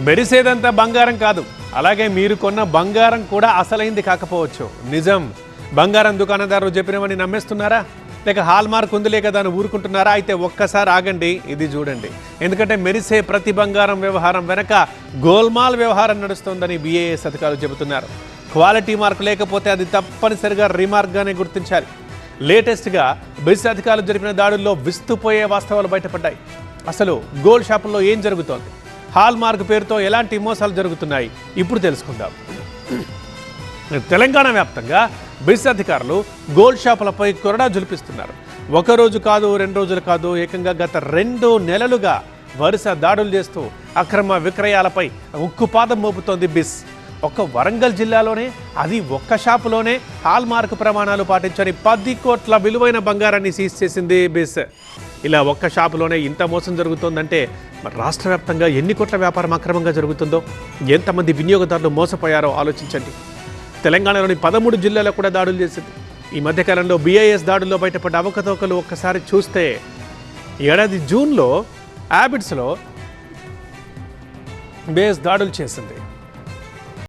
మెరిసేదంతా బంగారం కాదు, అలాగే మీరు కొన్న బంగారం కూడా అసలైంది కాకపోవచ్చు. నిజం. బంగారం దుకాణదారులు చెప్పినవని నమ్మేస్తున్నారా, లేక హాల్ మార్క్ ఉందిలే కదా అని ఊరుకుంటున్నారా? అయితే ఒక్కసారి ఆగండి, ఇది చూడండి. ఎందుకంటే మెరిసే ప్రతి బంగారం వ్యవహారం వెనక గోల్మాల్ వ్యవహారం నడుస్తోందని BIS అధికారులు చెబుతున్నారు. క్వాలిటీ మార్క్ లేకపోతే అది తప్పనిసరిగా రిమార్క్గానే గుర్తించాలి. లేటెస్ట్గా BIS అధికారులు జరిపిన దాడుల్లో విస్తుపోయే వాస్తవాలు బయటపడ్డాయి. అసలు గోల్డ్ షాపుల్లో ఏం జరుగుతోంది, హాల్ మార్క్ పేరుతో ఎలాంటి మోసాలు జరుగుతున్నాయి, ఇప్పుడు తెలుసుకుందాం. తెలంగాణ వ్యాప్తంగా BIS అధికారులు గోల్డ్ షాపులపై కొరడా జులిపిస్తున్నారు. ఒకరోజు కాదు, 2 రోజులు కాదు, ఏకంగా గత 2 నెలలుగా వరుస దాడులు చేస్తూ అక్రమ విక్రయాలపై ఉక్కుపాదం మోపుతోంది BIS. ఒక్క వరంగల్ జిల్లాలోనే, అది ఒక్క షాపులోనే హాల్ మార్క్ ప్రమాణాలు పాటించని 10 కోట్ల విలువైన బంగారాన్ని సీజ్ చేసింది BIS. ఇలా ఒక్క షాపులోనే ఇంత మోసం జరుగుతోందంటే మరి రాష్ట్ర వ్యాప్తంగా ఎన్ని కోట్ల వ్యాపారం అక్రమంగా జరుగుతుందో, ఎంతమంది వినియోగదారులు మోసపోయారో ఆలోచించండి. తెలంగాణలోని 13 జిల్లాల్లో కూడా దాడులు చేసింది. ఈ మధ్యకాలంలో BIS దాడుల్లో బయటపడ్డ అవకతవకలు ఒక్కసారి చూస్తే, ఏడాది జూన్లో యాబిడ్స్లో BIS దాడులు చేసింది.